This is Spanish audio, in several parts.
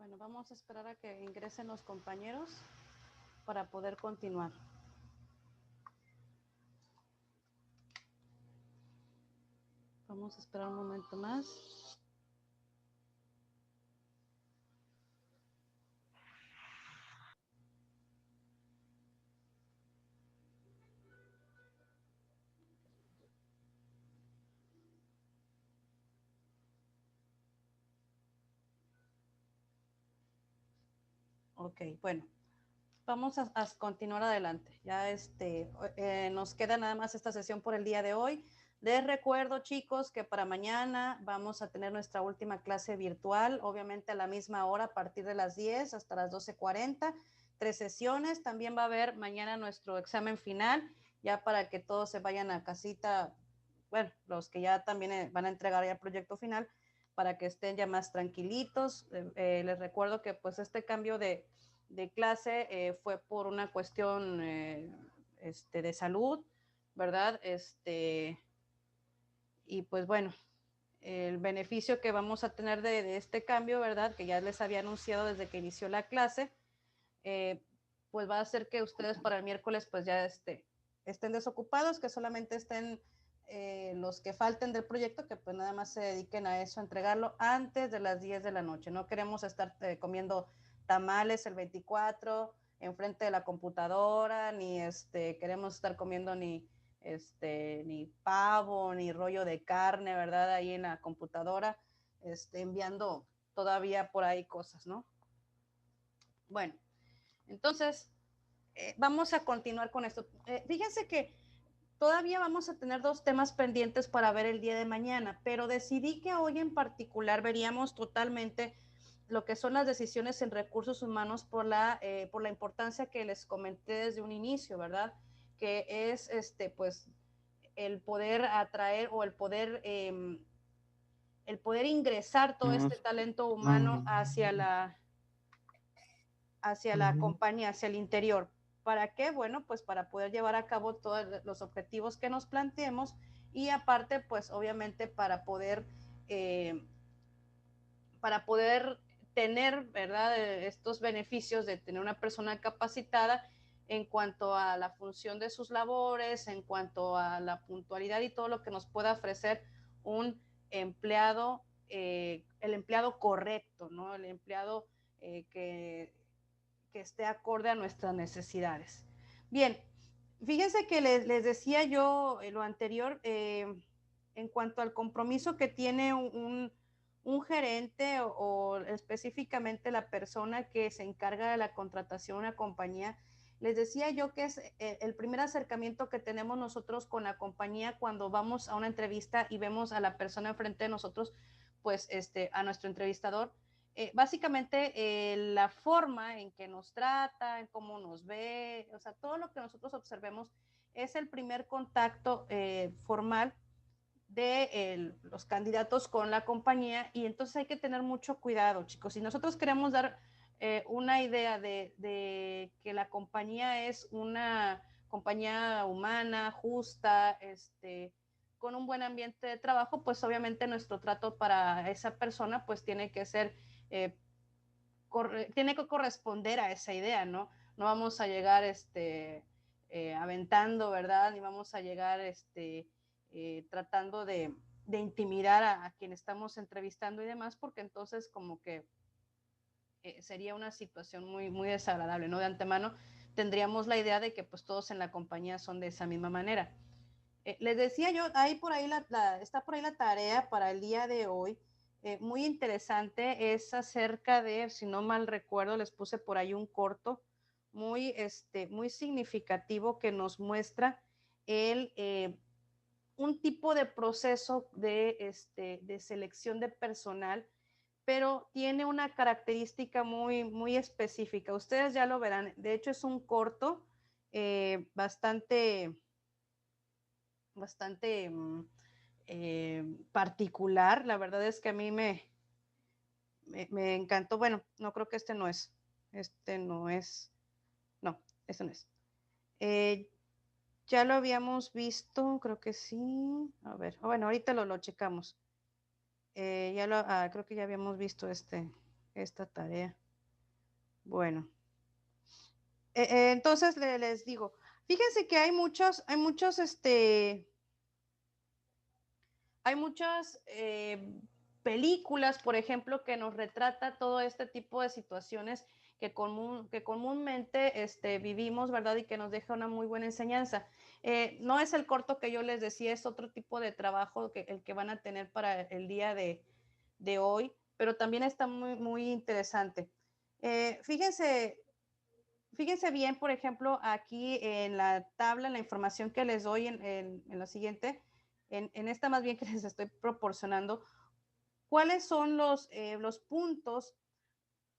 Bueno, vamos a esperar a que ingresen los compañeros para poder continuar. Vamos a esperar un momento más. Ok, bueno, vamos a continuar adelante. Ya nos queda nada más esta sesión por el día de hoy. Les recuerdo, chicos, que para mañana vamos a tener nuestra última clase virtual, obviamente a la misma hora, a partir de las 10 hasta las 12:40, 3 sesiones. También va a haber mañana nuestro examen final, ya para que todos se vayan a casita, bueno, los que ya también van a entregar ya el proyecto final, para que estén ya más tranquilitos. Les recuerdo que pues este cambio de clase fue por una cuestión de salud, ¿verdad? Y pues bueno, el beneficio que vamos a tener de este cambio, ¿verdad? Que ya les había anunciado desde que inició la clase, eh, pues va a hacer que ustedes para el miércoles pues ya estén desocupados, que solamente estén los que falten del proyecto, que pues nada más se dediquen a eso, a entregarlo antes de las 10 de la noche. No queremos estar comiendo tamales el 24 enfrente de la computadora, ni queremos estar comiendo ni pavo, ni rollo de carne, ¿verdad? Ahí en la computadora, enviando todavía por ahí cosas, ¿no? Bueno, entonces, vamos a continuar con esto. Fíjense que todavía vamos a tener 2 temas pendientes para ver el día de mañana, pero decidí que hoy en particular veríamos totalmente lo que son las decisiones en recursos humanos por la importancia que les comenté desde un inicio, ¿verdad? Que es, pues, el poder atraer o el poder ingresar todo este talento humano hacia la compañía, hacia el interior. ¿Para qué? Bueno, pues para poder llevar a cabo todos los objetivos que nos planteemos y aparte, pues obviamente para poder tener, ¿verdad? Estos beneficios de tener una persona capacitada en cuanto a la función de sus labores, en cuanto a la puntualidad y todo lo que nos pueda ofrecer un empleado, el empleado correcto, ¿no? El empleado que esté acorde a nuestras necesidades. Bien, fíjense que les decía yo lo anterior, en cuanto al compromiso que tiene un gerente o específicamente la persona que se encarga de la contratación de una compañía, les decía yo que es el primer acercamiento que tenemos nosotros con la compañía cuando vamos a una entrevista y vemos a la persona enfrente de nosotros, pues a nuestro entrevistador, básicamente la forma en que nos trata, en cómo nos ve, o sea, todo lo que nosotros observemos es el primer contacto formal de los candidatos con la compañía y entonces hay que tener mucho cuidado, chicos. Si nosotros queremos dar una idea de que la compañía es una compañía humana, justa, con un buen ambiente de trabajo, pues obviamente nuestro trato para esa persona pues tiene que ser eh, tiene que corresponder a esa idea, ¿no? No vamos a llegar aventando, ¿verdad? Ni vamos a llegar tratando de intimidar a quien estamos entrevistando y demás, porque entonces como que sería una situación muy, muy desagradable, ¿no? De antemano tendríamos la idea de que pues todos en la compañía son de esa misma manera. Les decía yo, está por ahí la tarea para el día de hoy, muy interesante, es acerca de, si no mal recuerdo, les puse por ahí un corto muy significativo que nos muestra el, un tipo de proceso de selección de personal, pero tiene una característica muy, muy específica. Ustedes ya lo verán. De hecho, es un corto bastante particular. La verdad es que a mí me encantó. Bueno, no creo que este no es. Este no es. No, este no es. Eh, ya lo habíamos visto, creo que sí. A ver, bueno, ahorita lo checamos. Creo que ya habíamos visto este. esta tarea. Bueno, entonces les digo, fíjense que hay muchas, películas, por ejemplo, que nos retrata todo este tipo de situaciones que comúnmente vivimos, ¿verdad? Y que nos deja una muy buena enseñanza. No es el corto que yo les decía, es otro tipo de trabajo el que van a tener para el día de hoy, pero también está muy, muy interesante. Fíjense bien, por ejemplo, aquí en la tabla, en la información que les doy en la siguiente, en esta más bien que les estoy proporcionando, ¿cuáles son los puntos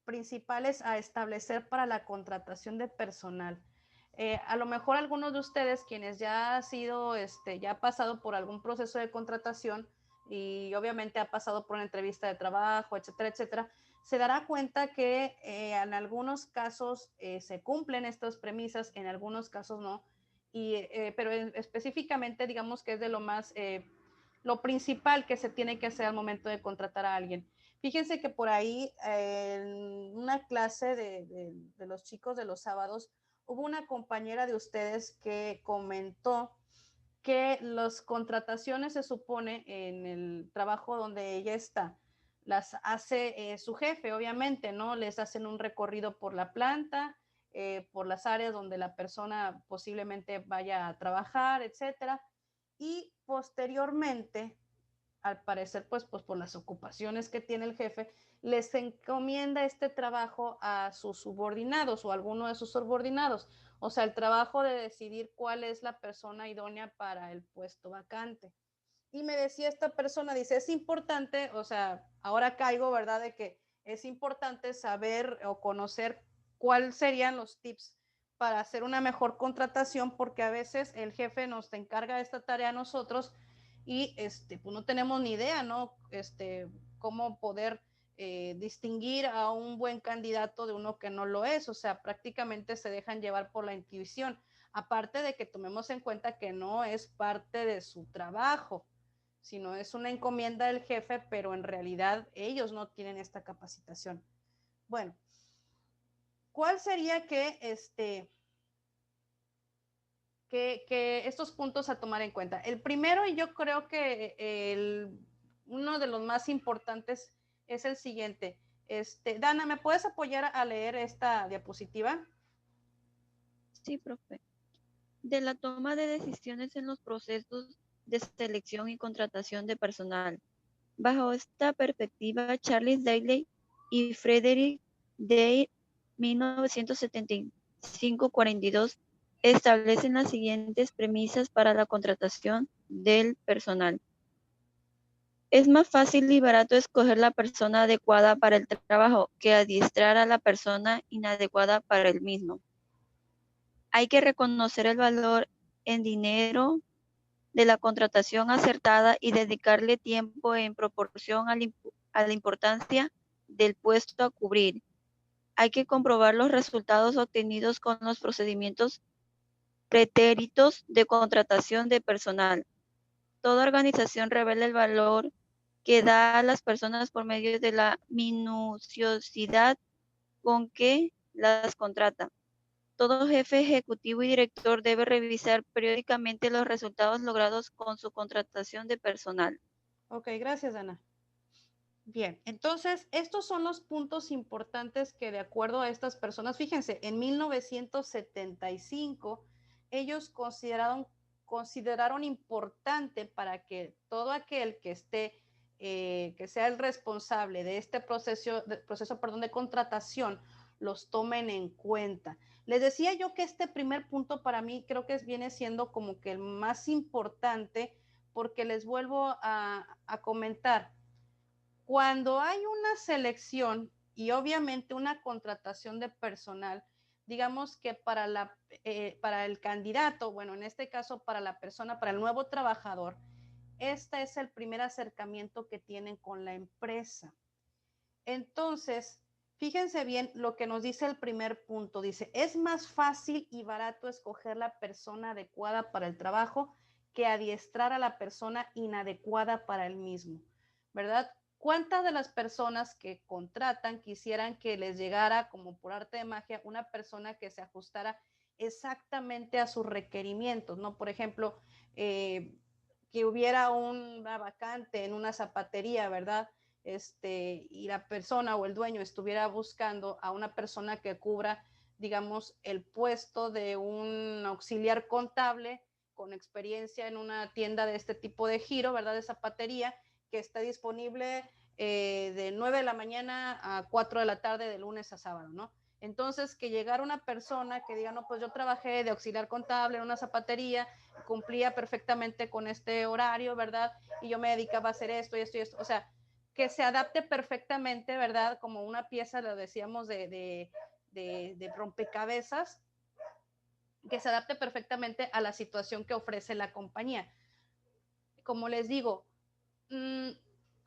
principales a establecer para la contratación de personal? A lo mejor algunos de ustedes, quienes ya ha sido, ya ha pasado por algún proceso de contratación y obviamente ha pasado por una entrevista de trabajo, etcétera, etcétera, se dará cuenta que en algunos casos se cumplen estas premisas, en algunos casos no, pero específicamente digamos que es de lo más, lo principal que se tiene que hacer al momento de contratar a alguien. Fíjense que por ahí en una clase de los chicos de los sábados, hubo una compañera de ustedes que comentó que las contrataciones se supone en el trabajo donde ella está, las hace su jefe, obviamente, ¿no? Les hacen un recorrido por la planta, por las áreas donde la persona posiblemente vaya a trabajar, etcétera. Y posteriormente, al parecer, pues por las ocupaciones que tiene el jefe, les encomienda este trabajo a sus subordinados o a alguno de sus subordinados. O sea, el trabajo de decidir cuál es la persona idónea para el puesto vacante. Y me decía esta persona, dice, es importante, o sea, ahora caigo, ¿verdad? De que es importante saber o conocer cuáles serían los tips para hacer una mejor contratación, porque a veces el jefe nos encarga esta tarea a nosotros y pues no tenemos ni idea, ¿no? Cómo poder distinguir a un buen candidato de uno que no lo es, o sea, prácticamente se dejan llevar por la intuición, aparte de que tomemos en cuenta que no es parte de su trabajo, sino es una encomienda del jefe, pero en realidad ellos no tienen esta capacitación. Bueno, ¿cuál sería que estos puntos a tomar en cuenta? El primero, y yo creo que uno de los más importantes es el siguiente. Dana, ¿me puedes apoyar a leer esta diapositiva? Sí, profe. De la toma de decisiones en los procesos de selección y contratación de personal. Bajo esta perspectiva, Charles Daly y Frederick Day, 1975-42, establecen las siguientes premisas para la contratación del personal. Es más fácil y barato escoger la persona adecuada para el trabajo que adiestrar a la persona inadecuada para el mismo. Hay que reconocer el valor en dinero de la contratación acertada y dedicarle tiempo en proporción a la importancia del puesto a cubrir. Hay que comprobar los resultados obtenidos con los procedimientos pretéritos de contratación de personal. Toda organización revela el valor que da a las personas por medio de la minuciosidad con que las contrata. Todo jefe ejecutivo y director debe revisar periódicamente los resultados logrados con su contratación de personal. Ok, gracias, Dana. Bien, entonces estos son los puntos importantes que de acuerdo a estas personas, fíjense, en 1975 ellos consideraron importante para que todo aquel que que sea el responsable de este proceso de contratación, los tomen en cuenta. Les decía yo que este primer punto para mí creo que viene siendo como que el más importante, porque les vuelvo a comentar. Cuando hay una selección y obviamente una contratación de personal, digamos que para el candidato, bueno, en este caso para la persona, para el nuevo trabajador, este es el primer acercamiento que tienen con la empresa. Entonces, fíjense bien lo que nos dice el primer punto. Dice, es más fácil y barato escoger la persona adecuada para el trabajo que adiestrar a la persona inadecuada para el mismo, ¿verdad? ¿Cuántas de las personas que contratan quisieran que les llegara como por arte de magia una persona que se ajustara exactamente a sus requerimientos, ¿no? Por ejemplo, que hubiera una vacante en una zapatería, ¿verdad? Y la persona o el dueño estuviera buscando a una persona que cubra, digamos, el puesto de un auxiliar contable con experiencia en una tienda de este tipo de giro, ¿verdad? De zapatería, que está disponible de 9 de la mañana a 4 de la tarde de lunes a sábado, ¿no? Entonces, que llegara una persona que diga, no, pues yo trabajé de auxiliar contable en una zapatería, cumplía perfectamente con este horario, ¿verdad? Y yo me dedicaba a hacer esto y esto y esto. O sea, que se adapte perfectamente, ¿verdad? Como una pieza, lo decíamos, de rompecabezas, que se adapte perfectamente a la situación que ofrece la compañía. Como les digo,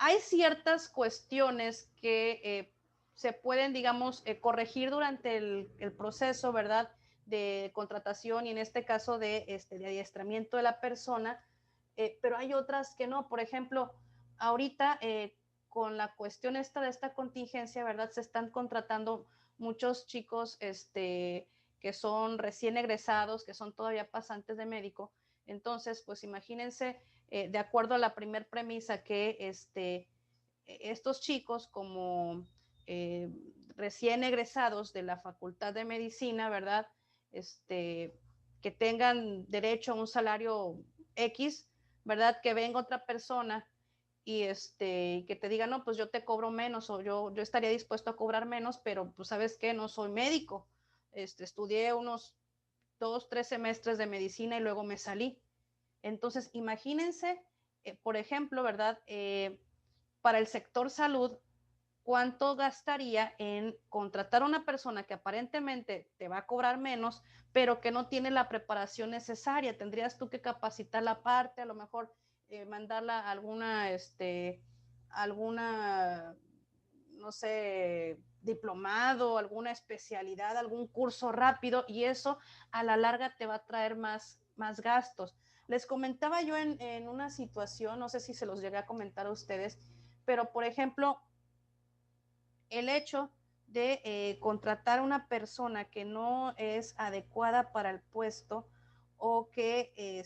hay ciertas cuestiones que se pueden, digamos, corregir durante el proceso, ¿verdad? De contratación y en este caso de adiestramiento de la persona, pero hay otras que no. Por ejemplo, ahorita con la cuestión de esta contingencia, ¿verdad? Se están contratando muchos chicos que son recién egresados, que son todavía pasantes de médico. Entonces, pues imagínense, de acuerdo a la primer premisa, que estos chicos como eh, recién egresados de la Facultad de Medicina, ¿verdad? Que tengan derecho a un salario X, ¿verdad? Que venga otra persona y que te diga, no, pues yo te cobro menos o yo estaría dispuesto a cobrar menos, pero pues sabes qué, no soy médico. Estudié unos 2, 3 semestres de medicina y luego me salí. Entonces, imagínense, por ejemplo, ¿verdad? Para el sector salud, ¿cuánto gastaría en contratar a una persona que aparentemente te va a cobrar menos, pero que no tiene la preparación necesaria? Tendrías tú que capacitarla aparte, a lo mejor mandarla a alguna, no sé, diplomado, alguna especialidad, algún curso rápido, y eso a la larga te va a traer más gastos. Les comentaba yo en una situación, no sé si se los llegué a comentar a ustedes, pero por ejemplo, el hecho de contratar a una persona que no es adecuada para el puesto o que,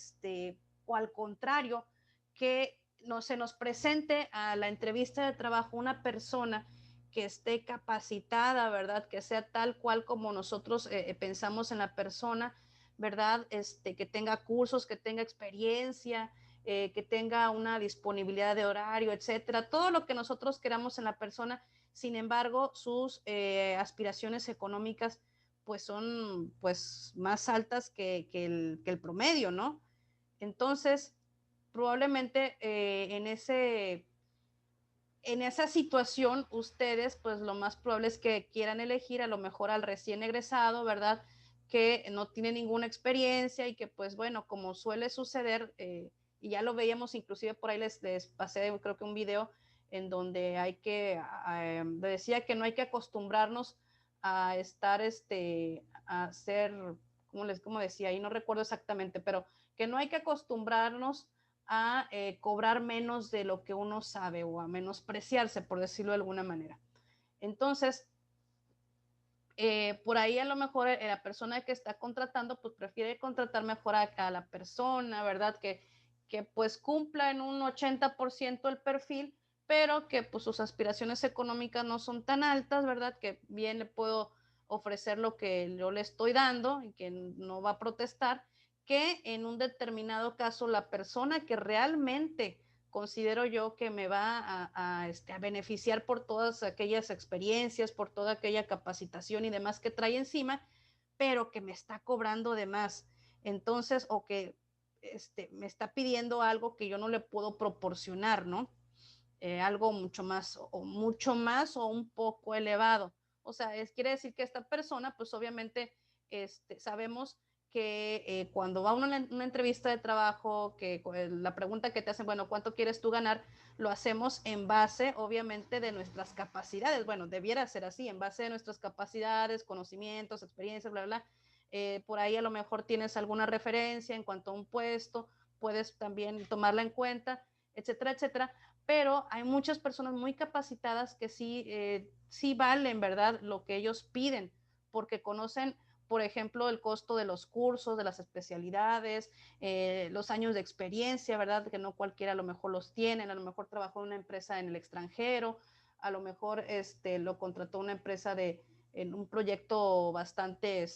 o al contrario, que no se nos presente a la entrevista de trabajo una persona que esté capacitada, ¿verdad? Que sea tal cual como nosotros pensamos en la persona, ¿verdad? Que tenga cursos, que tenga experiencia, que tenga una disponibilidad de horario, etcétera. Todo lo que nosotros queramos en la persona. Sin embargo, sus aspiraciones económicas pues son pues más altas que el promedio, ¿no? Entonces, probablemente en esa situación ustedes pues lo más probable es que quieran elegir a lo mejor al recién egresado, ¿verdad? Que no tiene ninguna experiencia y que pues bueno, como suele suceder, y ya lo veíamos inclusive por ahí les pasé creo que un video en donde hay que, decía que no hay que acostumbrarnos a estar, a ser, como decía, ahí no recuerdo exactamente, pero que no hay que acostumbrarnos a cobrar menos de lo que uno sabe o a menospreciarse, por decirlo de alguna manera. Entonces, por ahí a lo mejor la persona que está contratando, pues prefiere contratar mejor a la persona, ¿verdad? Que pues cumpla en un 80% el perfil, pero que pues sus aspiraciones económicas no son tan altas, ¿verdad? Que bien le puedo ofrecer lo que yo le estoy dando y que no va a protestar, que en un determinado caso la persona que realmente considero yo que me va a beneficiar por todas aquellas experiencias, por toda aquella capacitación y demás que trae encima, pero que me está cobrando de más. Entonces, o que me está pidiendo algo que yo no le puedo proporcionar, ¿no? Algo mucho más o un poco elevado. O sea, quiere decir que esta persona, pues obviamente, sabemos que cuando va a una entrevista de trabajo, que la pregunta que te hacen, bueno, ¿cuánto quieres tú ganar? Lo hacemos en base, obviamente, de nuestras capacidades. Bueno, debiera ser así, en base de nuestras capacidades, conocimientos, experiencias, bla, bla. Por ahí a lo mejor tienes alguna referencia en cuanto a un puesto, puedes también tomarla en cuenta, etcétera, etcétera, pero hay muchas personas muy capacitadas que sí, sí valen, ¿verdad?, lo que ellos piden, porque conocen, por ejemplo, el costo de los cursos, de las especialidades, los años de experiencia, ¿verdad?, que no cualquiera a lo mejor los tienen, a lo mejor trabajó en una empresa en el extranjero, a lo mejor lo contrató una empresa en un proyecto bastante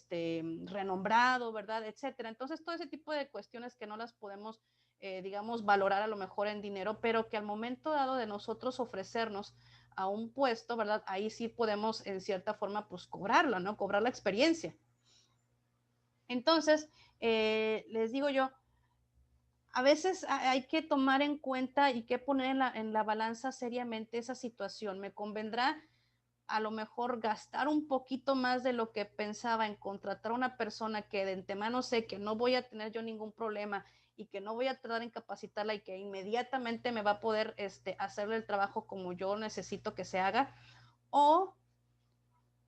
renombrado, ¿verdad?, etcétera. Entonces, todo ese tipo de cuestiones que no las podemos digamos, valorar a lo mejor en dinero, pero que al momento dado de nosotros ofrecernos a un puesto, ¿verdad? Ahí sí podemos, en cierta forma, pues cobrarla, ¿no? Cobrar la experiencia. Entonces, les digo yo, a veces hay que tomar en cuenta y que poner en la balanza seriamente esa situación. ¿Me convendrá a lo mejor gastar un poquito más de lo que pensaba en contratar a una persona que de antemano sé que no voy a tener yo ningún problema y que no voy a tardar en capacitarla y que inmediatamente me va a poder hacerle el trabajo como yo necesito que se haga? ¿O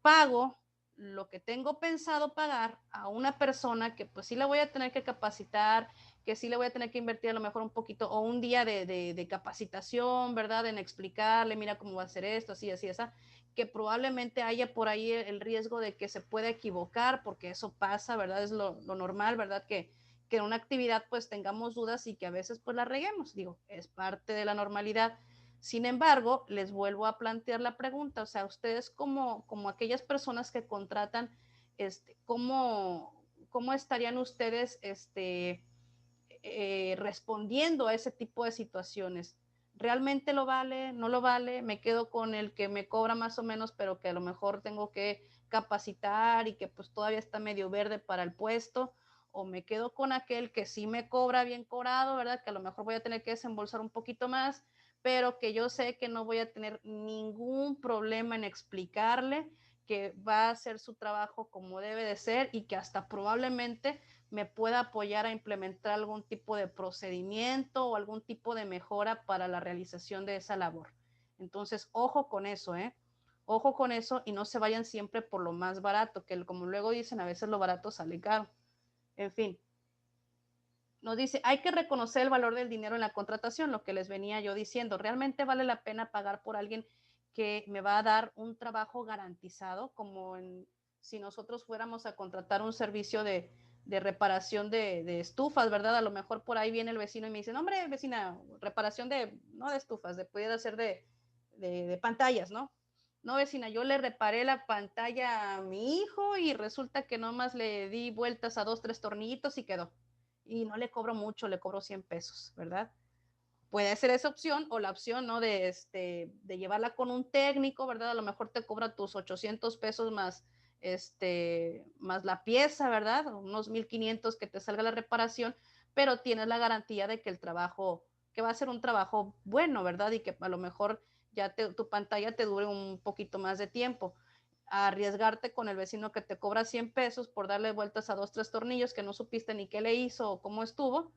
pago lo que tengo pensado pagar a una persona que pues sí la voy a tener que capacitar, que sí le voy a tener que invertir a lo mejor un poquito o un día de capacitación, ¿verdad? En explicarle, mira cómo va a ser esto, así, así, así, que probablemente haya por ahí el riesgo de que se pueda equivocar, porque eso pasa, ¿verdad? Es lo normal, ¿verdad? Que en una actividad pues tengamos dudas y que a veces pues la reguemos, digo, es parte de la normalidad. Sin embargo, les vuelvo a plantear la pregunta, o sea, ustedes como aquellas personas que contratan, ¿cómo estarían ustedes respondiendo a ese tipo de situaciones? ¿Realmente lo vale? ¿No lo vale? ¿Me quedo con el que me cobra más o menos, pero que a lo mejor tengo que capacitar y que pues todavía está medio verde para el puesto? ¿O me quedo con aquel que sí me cobra bien cobrado, ¿verdad? Que a lo mejor voy a tener que desembolsar un poquito más, pero que yo sé que no voy a tener ningún problema en explicarle que va a hacer su trabajo como debe de ser y que hasta probablemente me pueda apoyar a implementar algún tipo de procedimiento o algún tipo de mejora para la realización de esa labor? Entonces, ojo con eso, ¿eh? Ojo con eso y no se vayan siempre por lo más barato, que como luego dicen, a veces lo barato sale caro. En fin, nos dice, hay que reconocer el valor del dinero en la contratación, lo que les venía yo diciendo. ¿Realmente vale la pena pagar por alguien que me va a dar un trabajo garantizado, como si nosotros fuéramos a contratar un servicio de reparación de estufas, ¿verdad? A lo mejor por ahí viene el vecino y me dice, no, hombre, vecina, reparación no de estufas, pudiera ser de pantallas, ¿no? No, vecina, yo le reparé la pantalla a mi hijo y resulta que nomás le di vueltas a 2, 3 tornillitos y quedó. Y no le cobro mucho, le cobro 100 pesos, ¿verdad? Puede ser esa opción o la opción, ¿no? De llevarla con un técnico, ¿verdad? A lo mejor te cobra tus 800 pesos más la pieza, ¿verdad? Unos 1500 que te salga la reparación, pero tienes la garantía de que el trabajo, que va a ser un trabajo bueno, ¿verdad? Y que a lo mejor ya tu pantalla te dure un poquito más de tiempo. Arriesgarte con el vecino que te cobra 100 pesos por darle vueltas a 2, 3 tornillos que no supiste ni qué le hizo o cómo estuvo,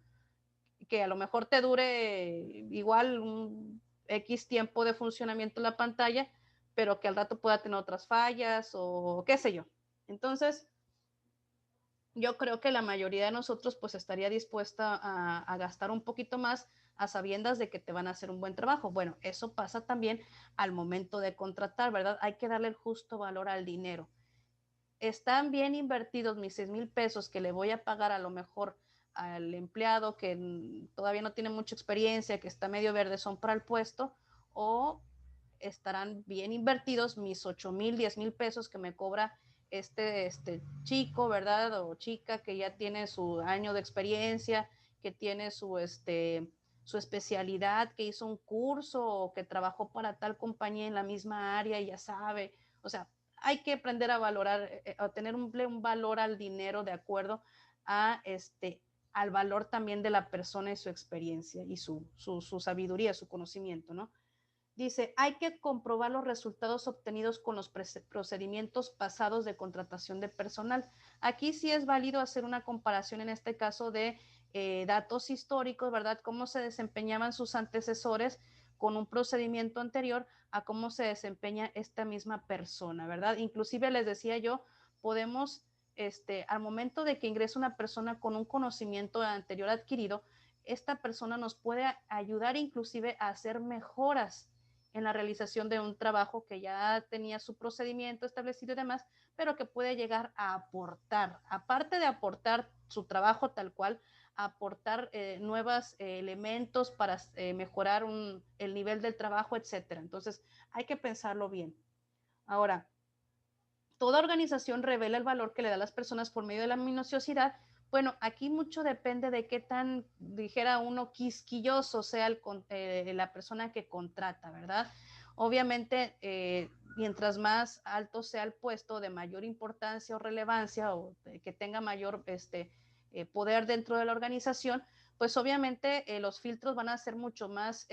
que a lo mejor te dure igual un X tiempo de funcionamiento la pantalla, pero que al rato pueda tener otras fallas o qué sé yo. Entonces, yo creo que la mayoría de nosotros pues estaría dispuesta a gastar un poquito más a sabiendas de que te van a hacer un buen trabajo. Bueno, eso pasa también al momento de contratar, ¿verdad? Hay que darle el justo valor al dinero. ¿Están bien invertidos mis 6,000 pesos que le voy a pagar a lo mejor al empleado que todavía no tiene mucha experiencia, que está medio verde, son para el puesto? ¿O estarán bien invertidos mis 8,000, 10,000 pesos que me cobra este chico, ¿verdad? O chica que ya tiene su año de experiencia, que tiene su especialidad, que hizo un curso o que trabajó para tal compañía en la misma área y ya sabe. O sea, hay que aprender a valorar, a tener un valor al dinero de acuerdo a al valor también de la persona y su experiencia y su sabiduría, su conocimiento, ¿no? Dice, hay que comprobar los resultados obtenidos con los procedimientos pasados de contratación de personal. Aquí sí es válido hacer una comparación en este caso de datos históricos, ¿verdad? Cómo se desempeñaban sus antecesores con un procedimiento anterior a cómo se desempeña esta misma persona, ¿verdad? Inclusive les decía yo, podemos, al momento de que ingresa una persona con un conocimiento anterior adquirido, esta persona nos puede ayudar inclusive a hacer mejoras en la realización de un trabajo que ya tenía su procedimiento establecido y demás, pero que puede llegar a aportar, aparte de aportar su trabajo tal cual, aportar nuevos elementos para mejorar el nivel del trabajo, etcétera. Entonces, hay que pensarlo bien. Ahora, toda organización revela el valor que le da a las personas por medio de la minuciosidad. Bueno, aquí mucho depende de qué tan, dijera uno, quisquilloso sea la persona que contrata, ¿verdad? Obviamente, mientras más alto sea el puesto de mayor importancia o relevancia o que tenga mayor poder dentro de la organización, pues obviamente los filtros van a ser mucho más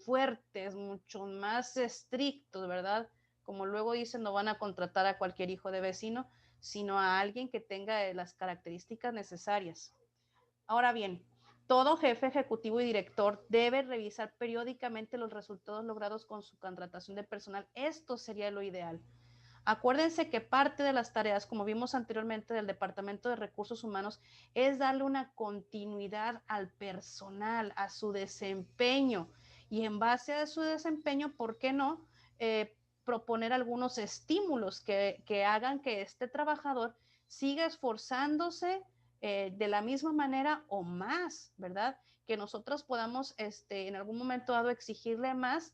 fuertes, mucho más estrictos, ¿verdad? Como luego dicen, no van a contratar a cualquier hijo de vecino, sino a alguien que tenga las características necesarias. Ahora bien, todo jefe ejecutivo y director debe revisar periódicamente los resultados logrados con su contratación de personal. Esto sería lo ideal. Acuérdense que parte de las tareas, como vimos anteriormente, del Departamento de Recursos Humanos, es darle una continuidad al personal, a su desempeño. Y en base a su desempeño, ¿por qué no? Proponer algunos estímulos que hagan que este trabajador siga esforzándose de la misma manera o más, ¿verdad? Que nosotros podamos en algún momento dado exigirle más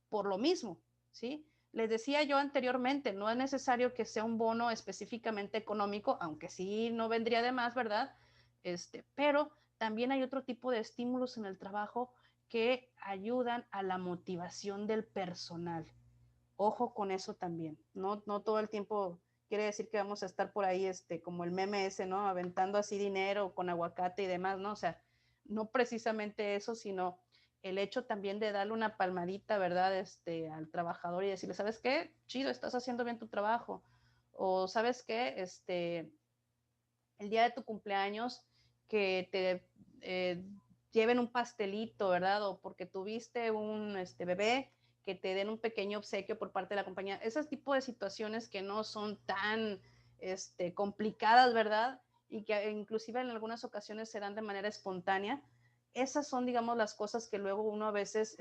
por lo mismo, ¿sí? Les decía yo anteriormente, no es necesario que sea un bono específicamente económico, aunque sí no vendría de más, ¿verdad? Pero también hay otro tipo de estímulos en el trabajo que ayudan a la motivación del personal. Ojo con eso también. No todo el tiempo quiere decir que vamos a estar por ahí, como el meme ese, ¿no? Aventando así dinero con aguacate y demás, ¿no? O sea, no precisamente eso, sino el hecho también de darle una palmadita, ¿verdad? Al trabajador y decirle, ¿sabes qué? Chido, estás haciendo bien tu trabajo. O, ¿sabes qué? El día de tu cumpleaños, que te lleven un pastelito, ¿verdad? O porque tuviste un bebé, que te den un pequeño obsequio por parte de la compañía. Esos tipos de situaciones que no son tan complicadas, ¿verdad? Y que inclusive en algunas ocasiones se dan de manera espontánea. Esas son, digamos, las cosas que luego uno a veces,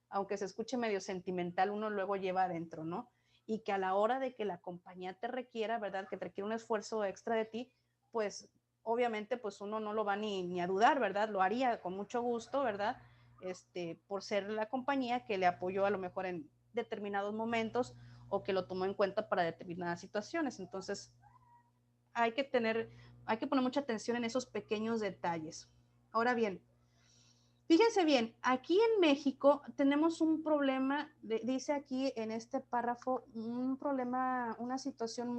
aunque se escuche medio sentimental, uno luego lleva adentro, ¿no? Y que a la hora de que la compañía te requiera, ¿verdad? Que te requiere un esfuerzo extra de ti, pues obviamente pues uno no lo va ni a dudar, ¿verdad? Lo haría con mucho gusto, ¿verdad? Por ser la compañía que le apoyó a lo mejor en determinados momentos o que lo tomó en cuenta para determinadas situaciones. Entonces, hay que poner mucha atención en esos pequeños detalles. Ahora bien, fíjense bien, aquí en México tenemos un problema, dice aquí en este párrafo, un problema, una situación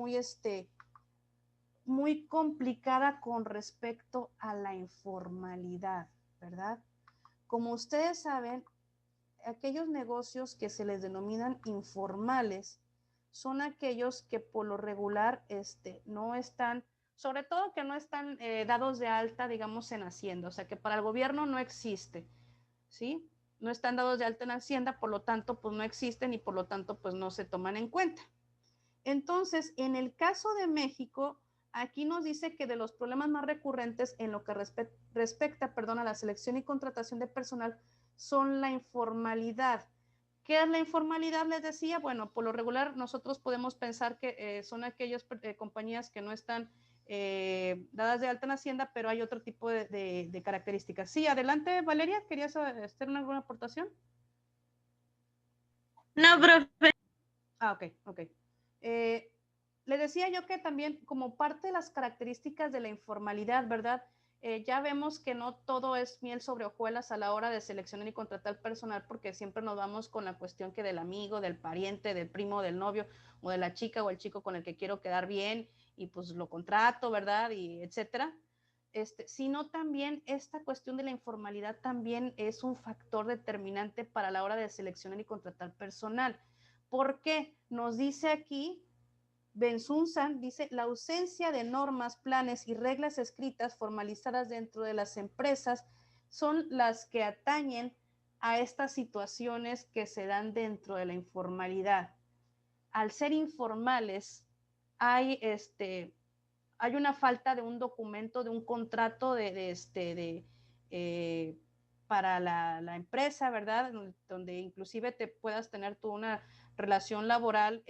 muy complicada con respecto a la informalidad, ¿verdad? Como ustedes saben, aquellos negocios que se les denominan informales son aquellos que por lo regular no están, sobre todo que no están dados de alta, digamos, en Hacienda, o sea que para el gobierno no existe, ¿sí? No están dados de alta en Hacienda, por lo tanto, pues no existen y por lo tanto, pues no se toman en cuenta. Entonces, en el caso de México, aquí nos dice que de los problemas más recurrentes en lo que respecta a la selección y contratación de personal son la informalidad. ¿Qué es la informalidad? Les decía, bueno, por lo regular nosotros podemos pensar que son aquellas compañías que no están dadas de alta en Hacienda, pero hay otro tipo de características. Sí, adelante, Valeria, ¿querías hacer alguna aportación? No, profe. Ah, ok. Le decía yo que también como parte de las características de la informalidad, ¿verdad? Ya vemos que no todo es miel sobre hojuelas a la hora de seleccionar y contratar personal, porque siempre nos vamos con la cuestión que del amigo, del pariente, del primo, del novio, o de la chica o el chico con el que quiero quedar bien y pues lo contrato, ¿verdad? Y etcétera. Sino también esta cuestión de la informalidad también es un factor determinante para la hora de seleccionar y contratar personal. ¿Por qué? Nos dice aquí Bensunsan, dice, la ausencia de normas, planes y reglas escritas formalizadas dentro de las empresas son las que atañen a estas situaciones que se dan dentro de la informalidad. Al ser informales, hay hay una falta de un documento, de un contrato para la empresa, ¿verdad? Donde inclusive te puedas tener tú una relación laboral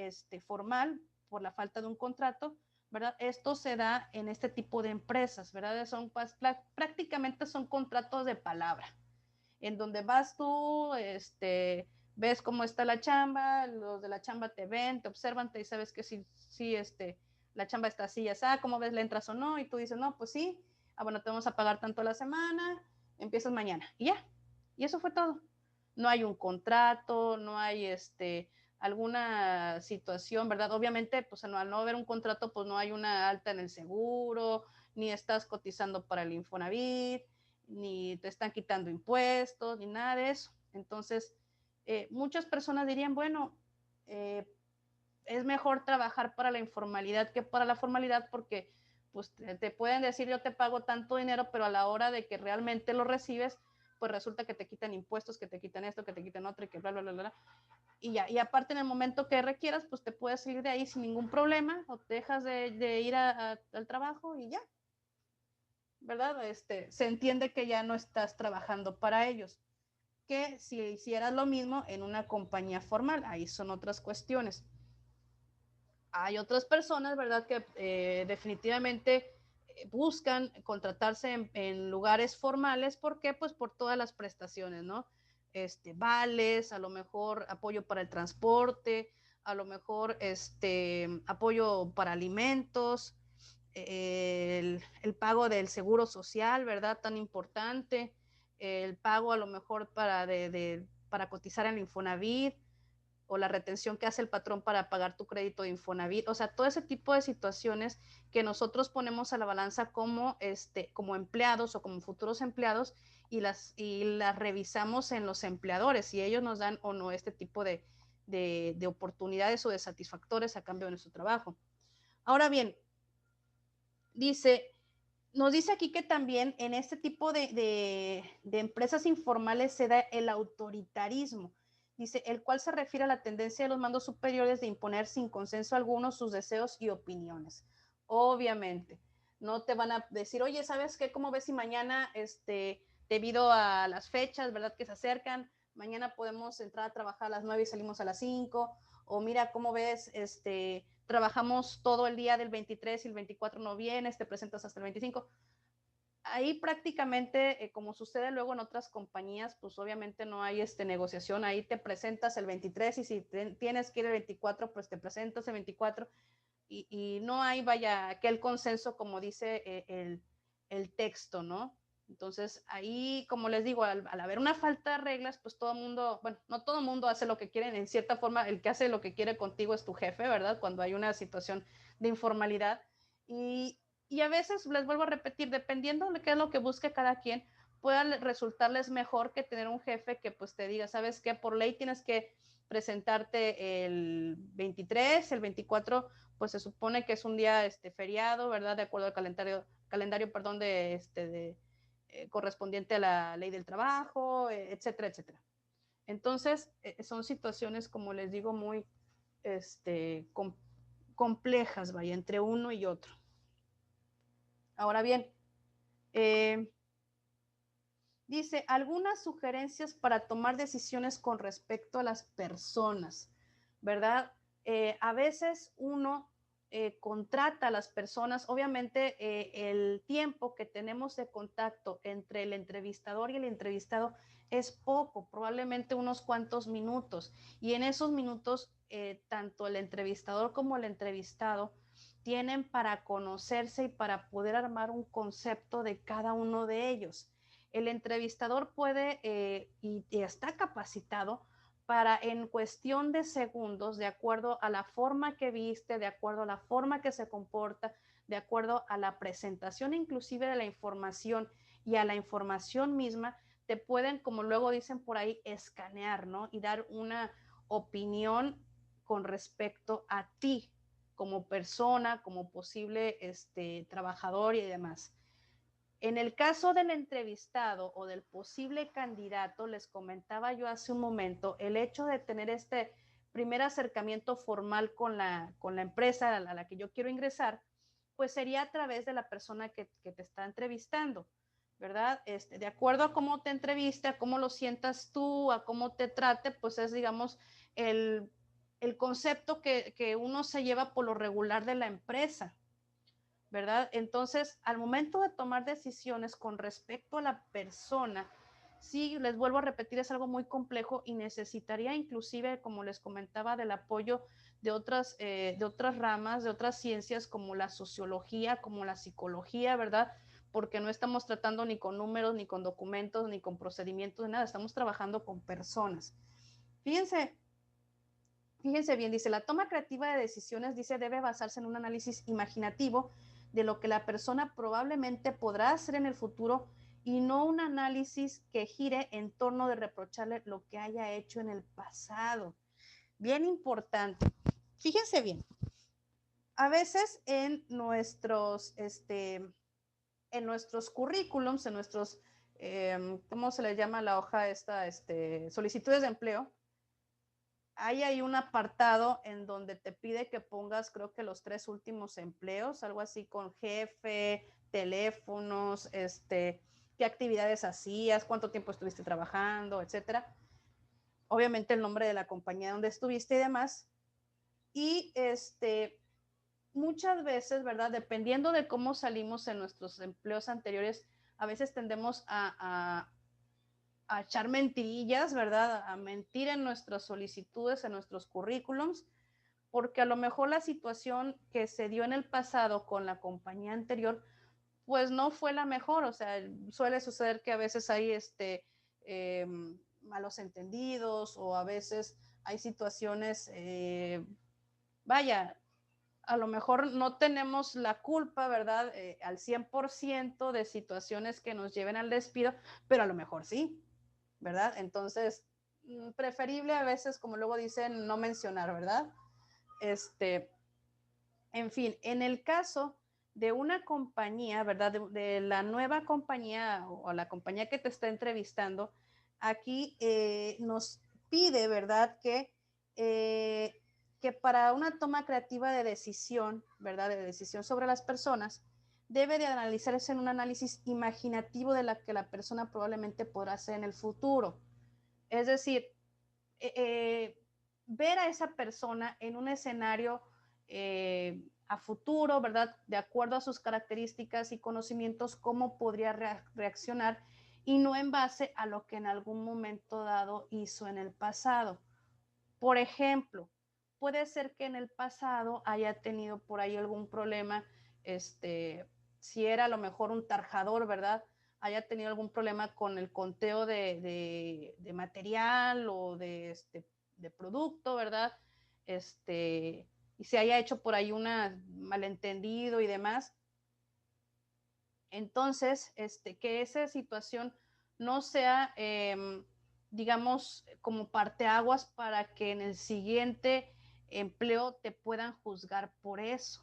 formal por la falta de un contrato, ¿verdad? Esto se da en este tipo de empresas, ¿verdad? Prácticamente son contratos de palabra, en donde vas tú, ves cómo está la chamba, los de la chamba te ven, te observan, te sabes que sí, la chamba está así, ya sabes, cómo ves, le entras o no, y tú dices, no, pues sí, bueno, te vamos a pagar tanto a la semana, empiezas mañana, y ya, y eso fue todo. No hay un contrato, no hay alguna situación, ¿verdad? Obviamente, pues al no haber un contrato, pues no hay una alta en el seguro, ni estás cotizando para el Infonavit, ni te están quitando impuestos, ni nada de eso. Entonces, muchas personas dirían, bueno, es mejor trabajar para la informalidad que para la formalidad, porque pues te pueden decir yo te pago tanto dinero, pero a la hora de que realmente lo recibes, pues resulta que te quitan impuestos, que te quitan esto, que te quitan otro, y que bla, bla, bla, bla. Y ya, y aparte en el momento que requieras, pues te puedes salir de ahí sin ningún problema, o te dejas de ir al trabajo y ya, ¿verdad? Se entiende que ya no estás trabajando para ellos. Que si hicieras lo mismo en una compañía formal, ahí son otras cuestiones. Hay otras personas, ¿verdad?, que definitivamente buscan contratarse en lugares formales. ¿Por qué? Pues por todas las prestaciones, ¿no? Vales, a lo mejor apoyo para el transporte, a lo mejor apoyo para alimentos, el pago del seguro social, ¿verdad? Tan importante, el pago a lo mejor para cotizar en el Infonavit, o la retención que hace el patrón para pagar tu crédito de Infonavit. O sea, todo ese tipo de situaciones que nosotros ponemos a la balanza como empleados o como futuros empleados, y las revisamos en los empleadores, si ellos nos dan o no este tipo de oportunidades o de satisfactores a cambio de nuestro trabajo. Ahora bien, nos dice aquí que también en este tipo de empresas informales se da el autoritarismo. Dice, el cual se refiere a la tendencia de los mandos superiores de imponer sin consenso alguno sus deseos y opiniones. Obviamente, no te van a decir, oye, ¿sabes qué? ¿Cómo ves si mañana, debido a las fechas, ¿verdad?, que se acercan, mañana podemos entrar a trabajar a las 9 y salimos a las 5? O mira, ¿cómo ves? Trabajamos todo el día del 23 y el 24 no vienes, te presentas hasta el 25. Ahí prácticamente, como sucede luego en otras compañías, pues obviamente no hay negociación. Ahí te presentas el 23, y si tienes que ir el 24, pues te presentas el 24, y no hay, vaya, aquel consenso como dice el texto, ¿no? Entonces ahí, como les digo, al haber una falta de reglas, pues todo el mundo, bueno, no todo el mundo hace lo que quieren. En cierta forma, el que hace lo que quiere contigo es tu jefe, ¿verdad? Cuando hay una situación de informalidad. Y a veces, les vuelvo a repetir, dependiendo de qué es lo que busque cada quien, pueda resultarles mejor que tener un jefe que pues te diga, ¿sabes qué? Por ley tienes que presentarte el 23, el 24, pues se supone que es un día feriado, ¿verdad? De acuerdo al calendario, perdón, correspondiente a la ley del trabajo, etcétera, etcétera. Entonces, son situaciones, como les digo, muy complejas, vaya, entre uno y otro. Ahora bien, dice, algunas sugerencias para tomar decisiones con respecto a las personas, ¿verdad? A veces uno contrata a las personas. Obviamente el tiempo que tenemos de contacto entre el entrevistador y el entrevistado es poco, probablemente unos cuantos minutos, y en esos minutos tanto el entrevistador como el entrevistado tienen para conocerse y para poder armar un concepto de cada uno de ellos. El entrevistador puede y está capacitado para, en cuestión de segundos, de acuerdo a la forma que viste, de acuerdo a la forma que se comporta, de acuerdo a la presentación inclusive de la información y a la información misma, te pueden, como luego dicen por ahí, escanear, ¿no? Y dar una opinión con respecto a ti como persona, como posible trabajador y demás. En el caso del entrevistado o del posible candidato, les comentaba yo hace un momento, el hecho de tener este primer acercamiento formal con la empresa a la que yo quiero ingresar, pues sería a través de la persona que te está entrevistando, ¿verdad? De acuerdo a cómo te entreviste, a cómo lo sientas tú, a cómo te trate, pues es, digamos, el concepto que uno se lleva por lo regular de la empresa, ¿verdad? Entonces, al momento de tomar decisiones con respecto a la persona, sí, les vuelvo a repetir, es algo muy complejo y necesitaría inclusive, como les comentaba, del apoyo de otras ramas, de otras ciencias como la sociología, como la psicología, ¿verdad? Porque no estamos tratando ni con números, ni con documentos, ni con procedimientos, ni nada, estamos trabajando con personas. Fíjense, Fíjense bien, dice, la toma creativa de decisiones, dice, debe basarse en un análisis imaginativo de lo que la persona probablemente podrá hacer en el futuro y no un análisis que gire en torno de reprocharle lo que haya hecho en el pasado. Bien importante. Fíjense bien, a veces en nuestros currículums, en nuestros, ¿cómo se le llama la hoja esta? Solicitudes de empleo, hay un apartado en donde te pide que pongas, creo que los 3 últimos empleos, algo así con jefe, teléfonos, qué actividades hacías, cuánto tiempo estuviste trabajando, etcétera. Obviamente el nombre de la compañía donde estuviste y demás. Y muchas veces, ¿verdad? Dependiendo de cómo salimos en nuestros empleos anteriores, a veces tendemos a echar mentirillas, ¿verdad? A mentir en nuestras solicitudes, en nuestros currículums, porque a lo mejor la situación que se dio en el pasado con la compañía anterior, pues no fue la mejor, o sea, suele suceder que a veces hay eh, malos entendidos o a veces hay situaciones, vaya, a lo mejor no tenemos la culpa, ¿verdad? Al 100% de situaciones que nos lleven al despido, pero a lo mejor sí, ¿verdad? Entonces, preferible a veces, como luego dicen, no mencionar, ¿verdad? En fin, en el caso de una compañía, ¿verdad? De la nueva compañía o la compañía que te está entrevistando, aquí nos pide, ¿verdad? Que para una toma creativa de decisión, ¿verdad? De decisión sobre las personas, debe de analizarse en un análisis imaginativo de la que la persona probablemente podrá hacer en el futuro. Es decir, eh, eh, ver a esa persona en un escenario a futuro, ¿verdad? De acuerdo a sus características y conocimientos, cómo podría reaccionar y no en base a lo que en algún momento dado hizo en el pasado. Por ejemplo, puede ser que en el pasado haya tenido por ahí algún problema, si era a lo mejor un tarjador, ¿verdad? Haya tenido algún problema con el conteo de material o de producto, ¿verdad? Y se haya hecho por ahí un malentendido y demás. Entonces, que esa situación no sea, digamos, como parteaguas para que en el siguiente empleo te puedan juzgar por eso.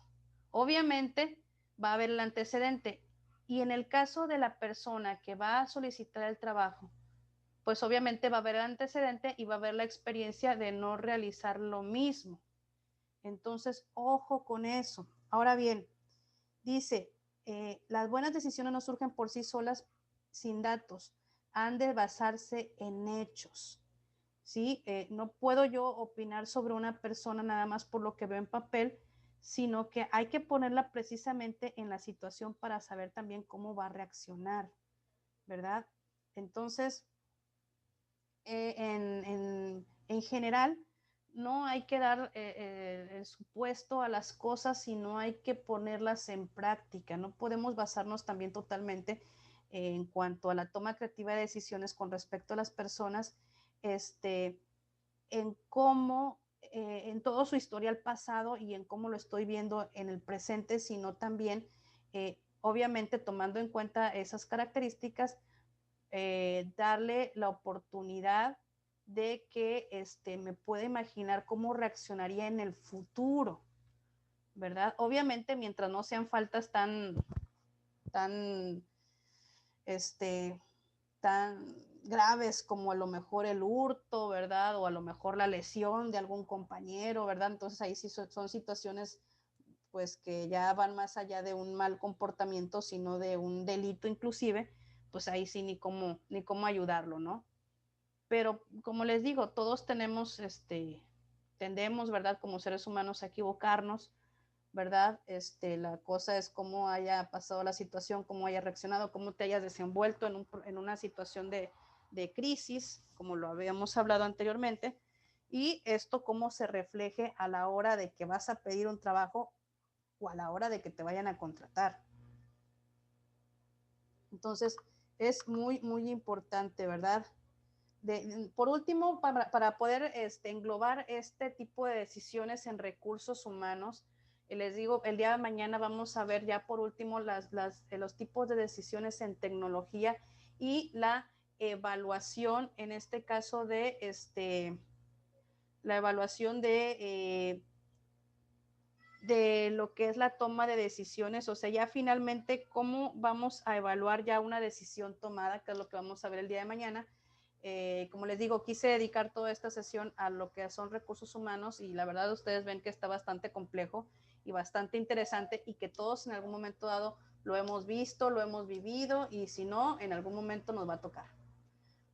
Obviamente va a haber el antecedente y en el caso de la persona que va a solicitar el trabajo, pues obviamente va a haber el antecedente y va a haber la experiencia de no realizar lo mismo. Entonces, ojo con eso. Ahora bien, dice, las buenas decisiones no surgen por sí solas sin datos, han de basarse en hechos. ¿Sí? No puedo yo opinar sobre una persona nada más por lo que veo en papel, sino que hay que ponerla precisamente en la situación para saber también cómo va a reaccionar, ¿verdad? Entonces, en general, no hay que dar el supuesto a las cosas, sino hay que ponerlas en práctica. No podemos basarnos también totalmente en cuanto a la toma creativa de decisiones con respecto a las personas, en cómo, en todo su historial pasado y en cómo lo estoy viendo en el presente, sino también, obviamente, tomando en cuenta esas características, darle la oportunidad de que me pueda imaginar cómo reaccionaría en el futuro, ¿verdad? Obviamente, mientras no sean faltas tan, este, tan graves como a lo mejor el hurto, ¿verdad? O a lo mejor la lesión de algún compañero, ¿verdad? Entonces ahí sí son situaciones pues que ya van más allá de un mal comportamiento, sino de un delito inclusive, pues ahí sí ni cómo ayudarlo, ¿no? Pero como les digo, todos tenemos, tendemos, ¿verdad? Como seres humanos a equivocarnos, ¿verdad? La cosa es cómo haya pasado la situación, cómo haya reaccionado, cómo te hayas desenvuelto en una situación de crisis, como lo habíamos hablado anteriormente, y esto cómo se refleje a la hora de que vas a pedir un trabajo o a la hora de que te vayan a contratar. Entonces, es muy, muy importante, ¿verdad? Por último, para poder englobar este tipo de decisiones en recursos humanos, les digo, el día de mañana vamos a ver ya por último los tipos de decisiones en tecnología y la evaluación, en este caso de la evaluación de lo que es la toma de decisiones, o sea, ya finalmente cómo vamos a evaluar ya una decisión tomada, que es lo que vamos a ver el día de mañana. Como les digo, quise dedicar toda esta sesión a lo que son recursos humanos y la verdad ustedes ven que está bastante complejo y bastante interesante y que todos en algún momento dado lo hemos visto, lo hemos vivido y si no, en algún momento nos va a tocar.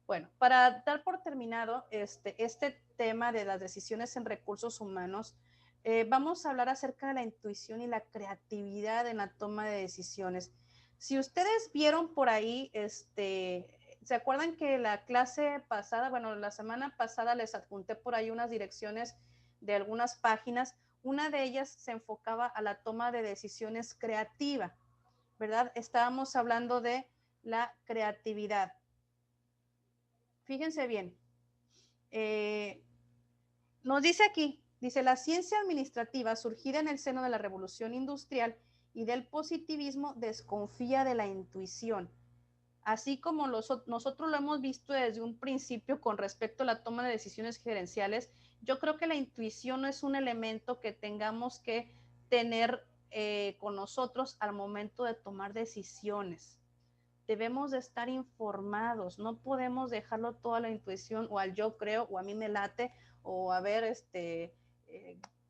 Bueno, para dar por terminado este tema de las decisiones en recursos humanos, vamos a hablar acerca de la intuición y la creatividad en la toma de decisiones. Si ustedes vieron por ahí, ¿se acuerdan que la clase pasada, bueno, la semana pasada les adjunté por ahí unas direcciones de algunas páginas? Una de ellas se enfocaba a la toma de decisiones creativa, ¿verdad? Estábamos hablando de la creatividad. Fíjense bien, nos dice aquí, dice, la ciencia administrativa surgida en el seno de la revolución industrial y del positivismo desconfía de la intuición, así como nosotros lo hemos visto desde un principio con respecto a la toma de decisiones gerenciales. Yo creo que la intuición no es un elemento que tengamos que tener con nosotros al momento de tomar decisiones. Debemos de estar informados, no podemos dejarlo todo a la intuición o al yo creo o a mí me late o a ver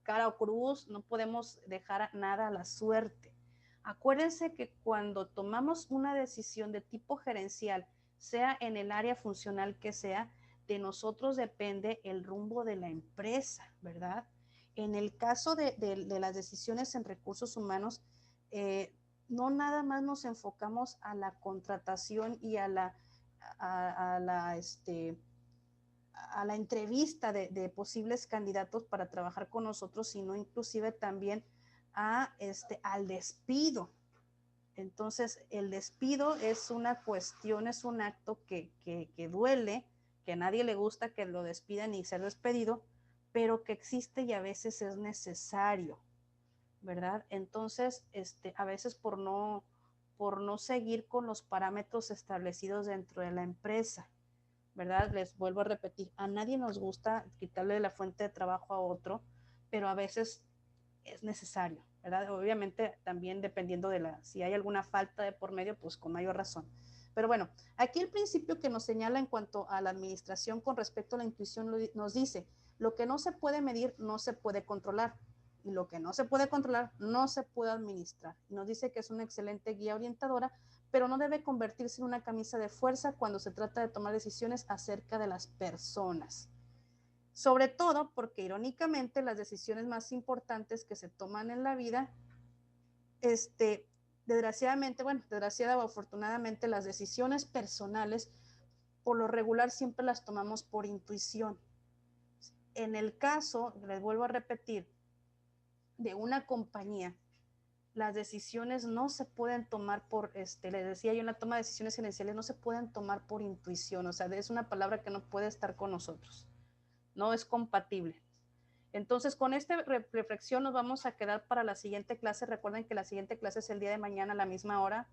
cara o cruz, no podemos dejar nada a la suerte. Acuérdense que cuando tomamos una decisión de tipo gerencial, sea en el área funcional que sea, de nosotros depende el rumbo de la empresa, ¿verdad? En el caso de las decisiones en recursos humanos, no nada más nos enfocamos a la contratación y a la entrevista de posibles candidatos para trabajar con nosotros, sino inclusive también al despido. Entonces, el despido es una cuestión, es un acto que duele, que a nadie le gusta que lo despidan y ser despedido, pero que existe y a veces es necesario, ¿verdad? Entonces, a veces por no seguir con los parámetros establecidos dentro de la empresa, ¿verdad? Les vuelvo a repetir, a nadie nos gusta quitarle la fuente de trabajo a otro, pero a veces es necesario, ¿verdad? Obviamente también dependiendo si hay alguna falta de por medio, pues con mayor razón. Pero bueno, aquí el principio que nos señala en cuanto a la administración con respecto a la intuición nos dice, lo que no se puede medir no se puede controlar y lo que no se puede controlar no se puede administrar. Nos dice que es una excelente guía orientadora, pero no debe convertirse en una camisa de fuerza cuando se trata de tomar decisiones acerca de las personas. Sobre todo porque irónicamente las decisiones más importantes que se toman en la vida, desgraciadamente o afortunadamente, las decisiones personales por lo regular siempre las tomamos por intuición. En el caso, les vuelvo a repetir, de una compañía, las decisiones no se pueden tomar les decía yo en la toma de decisiones gerenciales, no se pueden tomar por intuición, o sea, es una palabra que no puede estar con nosotros, no es compatible. Entonces, con esta reflexión nos vamos a quedar para la siguiente clase. Recuerden que la siguiente clase es el día de mañana a la misma hora.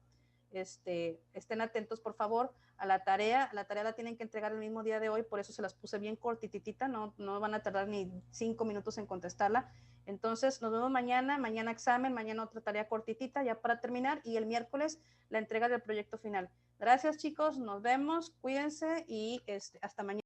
Estén atentos, por favor, a la tarea. La tarea la tienen que entregar el mismo día de hoy, por eso se las puse bien cortititita, no van a tardar ni 5 minutos en contestarla. Entonces, nos vemos mañana examen, mañana otra tarea cortitita ya para terminar y el miércoles la entrega del proyecto final. Gracias, chicos, nos vemos, cuídense y hasta mañana.